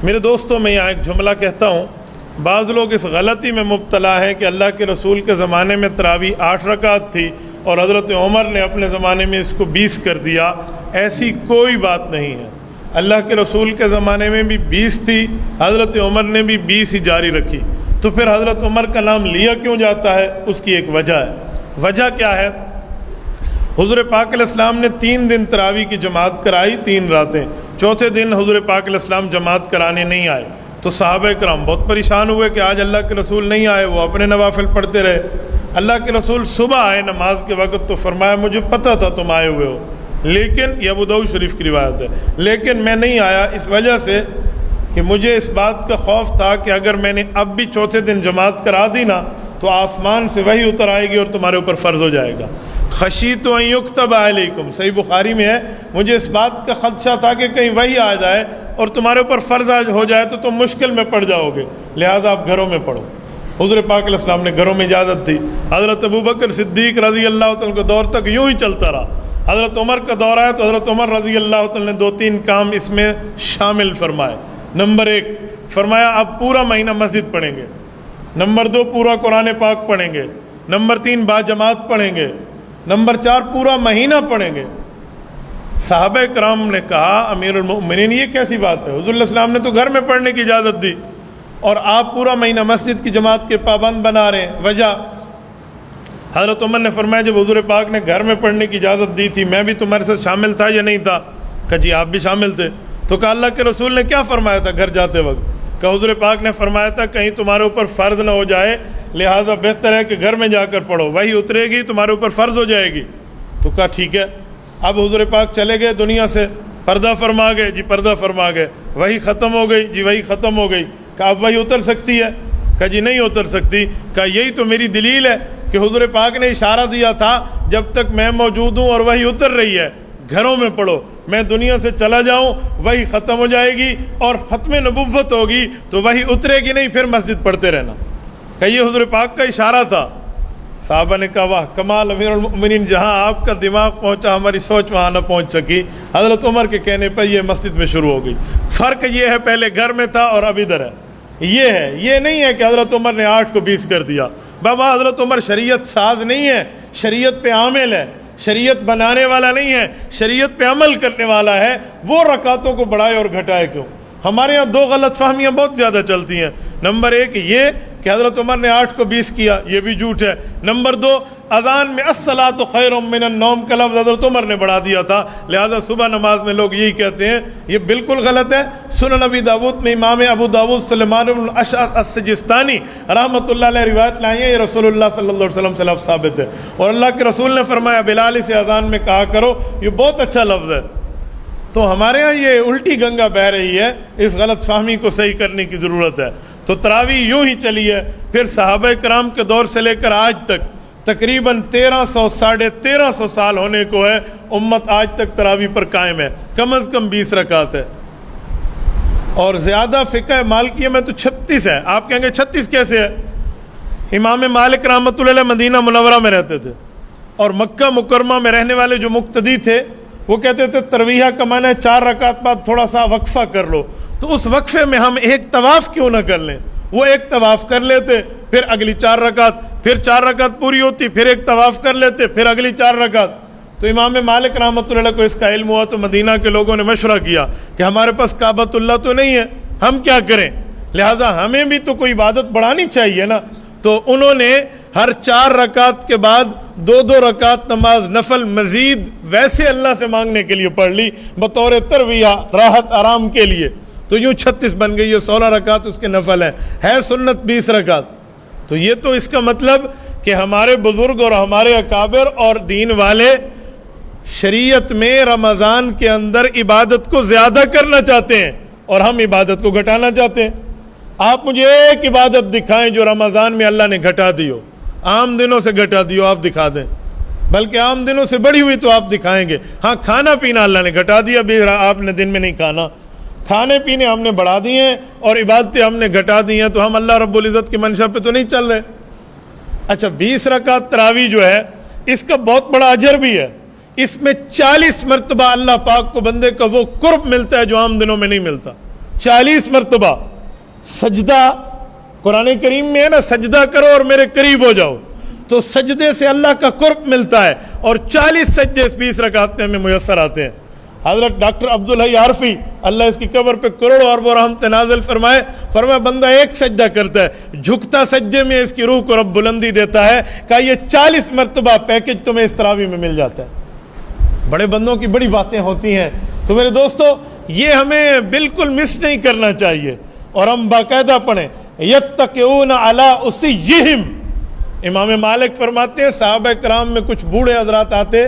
میرے دوستوں، میں یہاں ایک جملہ کہتا ہوں، بعض لوگ اس غلطی میں مبتلا ہیں کہ اللہ کے رسول کے زمانے میں تراویح 8 رکعت تھی اور حضرت عمر نے اپنے زمانے میں اس کو 20 کر دیا۔ ایسی کوئی بات نہیں ہے۔ اللہ کے رسول کے زمانے میں بھی 20 تھی، حضرت عمر نے بھی 20 ہی جاری رکھی، تو پھر حضرت عمر کا نام لیا کیوں جاتا ہے؟ اس کی ایک وجہ ہے۔ وجہ کیا ہے؟ حضور پاک علیہ السلام نے 3 دن تراویح کی جماعت کرائی، 3 راتیں۔ چوتھے دن حضور پاک علیہ السلام جماعت کرانے نہیں آئے تو صحابہ کرام بہت پریشان ہوئے کہ آج اللہ کے رسول نہیں آئے، وہ اپنے نوافل پڑھتے رہے۔ اللہ کے رسول صبح آئے نماز کے وقت تو فرمایا مجھے پتہ تھا تم آئے ہوئے ہو، لیکن یہ ابو داؤد شریف کی روایت ہے، لیکن میں نہیں آیا اس وجہ سے کہ مجھے اس بات کا خوف تھا کہ اگر میں نے اب بھی چوتھے دن جماعت کرا دی نا تو آسمان سے وحی اتر آئے گی اور تمہارے اوپر فرض ہو جائے گا۔ خشیت ان یکتب علیکم، صحیح بخاری میں ہے، مجھے اس بات کا خدشہ تھا کہ کہیں وحی آ جائے اور تمہارے اوپر فرض ہو جائے تو تم مشکل میں پڑ جاؤ گے، لہٰذا آپ گھروں میں پڑھو۔ حضور پاک علیہ السلام نے گھروں میں اجازت دی۔ حضرت ابوبکر صدیق رضی اللہ تعالیٰ کے دور تک یوں ہی چلتا رہا۔ حضرت عمر کا دور آیا تو حضرت عمر رضی اللہ تعالیٰ نے 2-3 کام اس میں شامل فرمائے۔ نمبر 1 فرمایا اب پورا مہینہ مسجد پڑھیں گے۔ نمبر 2 پورا قرآن پاک پڑھیں گے۔ نمبر 3 باجماعت پڑھیں گے۔ نمبر 4 پورا مہینہ پڑھیں گے۔ صحابہ کرام نے کہا امیر المؤمنین یہ کیسی بات ہے؟ حضور علیہ السلام نے تو گھر میں پڑھنے کی اجازت دی اور آپ پورا مہینہ مسجد کی جماعت کے پابند بنا رہے ہیں، وجہ؟ حضرت عمر نے فرمایا جب حضور پاک نے گھر میں پڑھنے کی اجازت دی تھی میں بھی تمہارے ساتھ شامل تھا یا نہیں تھا؟ کہا جی آپ بھی شامل تھے۔ تو کہا اللہ کے رسول نے کیا فرمایا تھا گھر جاتے وقت؟ کہ حضور پاک نے فرمایا تھا کہیں تمہارے اوپر فرض نہ ہو جائے، لہٰذا بہتر ہے کہ گھر میں جا کر پڑھو، وہی اترے گی تمہارے اوپر فرض ہو جائے گی۔ تو کہا ٹھیک ہے۔ اب حضور پاک چلے گئے دنیا سے، پردہ فرما گئے، جی پردہ فرما گئے، وہی ختم ہو گئی، جی وہی ختم ہو گئی۔ کہا اب وہی اتر سکتی ہے؟ کہا جی نہیں اتر سکتی۔ کہا یہی تو میری دلیل ہے کہ حضور پاک نے اشارہ دیا تھا جب تک میں موجود ہوں اور وہی اتر رہی ہے گھروں میں پڑھو، میں دنیا سے چلا جاؤں وہی ختم ہو جائے گی اور ختم نبوت ہوگی تو وہی اترے گی نہیں، پھر مسجد پڑھتے رہنا۔ کہ یہ حضور پاک کا اشارہ تھا۔ صحابہ نے کہا واہ کمال امیر المؤمنین، جہاں آپ کا دماغ پہنچا ہماری سوچ وہاں نہ پہنچ سکی۔ حضرت عمر کے کہنے پر یہ مسجد میں شروع ہو گئی۔ فرق یہ ہے پہلے گھر میں تھا اور اب ادھر ہے، یہ ہے، یہ نہیں ہے کہ حضرت عمر نے 8 کو 20 کر دیا۔ بابا حضرت عمر شریعت ساز نہیں ہے، شریعت پہ عامل ہے، شریعت بنانے والا نہیں ہے، شریعت پہ عمل کرنے والا ہے۔ وہ رکعتوں کو بڑھائے اور گھٹائے کیوں؟ ہمارے ہاں 2 غلط فہمیاں بہت زیادہ چلتی ہیں۔ نمبر 1 یہ کہ حضرت عمر نے 8 کو 20 کیا، یہ بھی جھوٹ ہے۔ نمبر 2 اذان میں الصلاۃ خیر من النوم کا لفظ حضرت عمر نے بڑھا دیا تھا، لہذا صبح نماز میں لوگ یہی کہتے ہیں، یہ بالکل غلط ہے۔ سنن ابی داؤد میں امام ابو داؤد سلیمان بن الاشعث السجستانی رحمۃ اللہ علیہ روایت لائے ہیں، یہ رسول اللہ صلی اللہ علیہ وسلم سے لفظ ثابت ہے، اور اللہ کے رسول نے فرمایا بلال سے اذان میں کہا کرو، یہ بہت اچھا لفظ ہے۔ تو ہمارے ہاں یہ الٹی گنگا بہہ رہی ہے، اس غلط فہمی کو صحیح کرنے کی ضرورت ہے۔ تو تراویح یوں ہی چلی ہے، پھر صحابہ کرام کے دور سے لے کر آج تک تقریباً 1300 ساڑھے 1300 سال ہونے کو ہے، امت آج تک تراویح پر قائم ہے، کم از کم 20 رکعت ہے، اور زیادہ فقہ مالکیہ میں تو 36 ہے۔ آپ کہیں گے 36 کیسے ہے؟ امام مالک رحمۃ اللہ علیہ مدینہ منورہ میں رہتے تھے، اور مکہ مکرمہ میں رہنے والے جو مقتدی تھے وہ کہتے تھے ترویہ کا معنی ہے 4 رکعت بعد تھوڑا سا وقفہ کر لو، تو اس وقفے میں ہم ایک طواف کیوں نہ کر لیں؟ وہ ایک طواف کر لیتے، پھر اگلی 4 رکعت، پھر 4 رکعت پوری ہوتی، پھر ایک طواف کر لیتے، پھر اگلی 4 رکعت۔ تو امام مالک رحمۃ اللہ کو اس کا علم ہوا تو مدینہ کے لوگوں نے مشورہ کیا کہ ہمارے پاس کعبۃ اللہ تو نہیں ہے، ہم کیا کریں؟ لہٰذا ہمیں بھی تو کوئی عبادت بڑھانی چاہیے نا۔ تو انہوں نے ہر 4 رکعت کے بعد 2 رکعت نماز نفل مزید ویسے اللہ سے مانگنے کے لیے پڑھ لی بطور ترویہ، راحت آرام کے لیے، تو یوں 36 بن گئی، یہ 16 رکعت اس کے نفل ہے سنت 20 رکعت۔ تو یہ تو اس کا مطلب کہ ہمارے بزرگ اور ہمارے اکابر اور دین والے شریعت میں رمضان کے اندر عبادت کو زیادہ کرنا چاہتے ہیں اور ہم عبادت کو گھٹانا چاہتے ہیں۔ آپ مجھے ایک عبادت دکھائیں جو رمضان میں اللہ نے گھٹا دی ہو، عام دنوں سے گھٹا دی ہو آپ دکھا دیں، بلکہ عام دنوں سے بڑھی ہوئی تو آپ دکھائیں گے۔ ہاں کھانا پینا اللہ نے گھٹا دیا، بھی آپ نے دن میں نہیں کھانا، کھانے پینے ہم نے بڑھا دیے ہیں اور عبادتیں ہم نے گھٹا دی ہیں، تو ہم اللہ رب العزت کی منشا پہ تو نہیں چل رہے۔ اچھا 20 رکعت تراویح جو ہے اس کا بہت بڑا اجر بھی ہے، اس میں 40 مرتبہ اللہ پاک کو بندے کا وہ قرب ملتا ہے جو عام دنوں میں نہیں ملتا۔ 40 مرتبہ سجدہ قرآن کریم میں ہے نا، سجدہ کرو اور میرے قریب ہو جاؤ، تو سجدے سے اللہ کا قرب ملتا ہے، اور 40 سجدے اس 20 رکعت میں ہمیں میسر آتے ہیں۔ حضرت ڈاکٹر عبدالحی عارفی اللہ اس کی قبر پہ کروڑوں اربوں رحمت نازل فرمائے، فرمایا بندہ ایک سجدہ کرتا ہے، جھکتا سجدے میں اس کی روح کو رب بلندی دیتا ہے، کہا یہ 40 مرتبہ پیکج تمہیں اس تراویح میں مل جاتا ہے۔ بڑے بندوں کی بڑی باتیں ہوتی ہیں، تو میرے دوستو یہ ہمیں بالکل مس نہیں کرنا چاہیے، اور ہم باقاعدہ پڑھیں یتقون علی اسیہم۔ امام مالک فرماتے ہیں صحابہ کرام میں کچھ بوڑھے حضرات آتے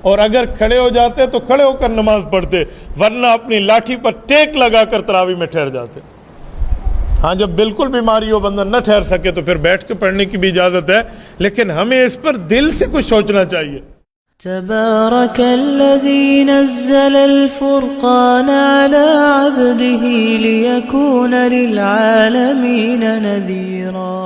اور اگر کھڑے ہو جاتے تو کھڑے ہو کر نماز پڑھتے، ورنہ اپنی لاٹھی پر ٹیک لگا کر تراویح میں ٹھہر جاتے۔ ہاں جب بالکل بیماری ہو بندہ نہ ٹھہر سکے تو پھر بیٹھ کے پڑھنے کی بھی اجازت ہے، لیکن ہمیں اس پر دل سے کچھ سوچنا چاہیے۔ تبارك الذي نزل الفرقان على عبده ليكون للعالمين نذيرا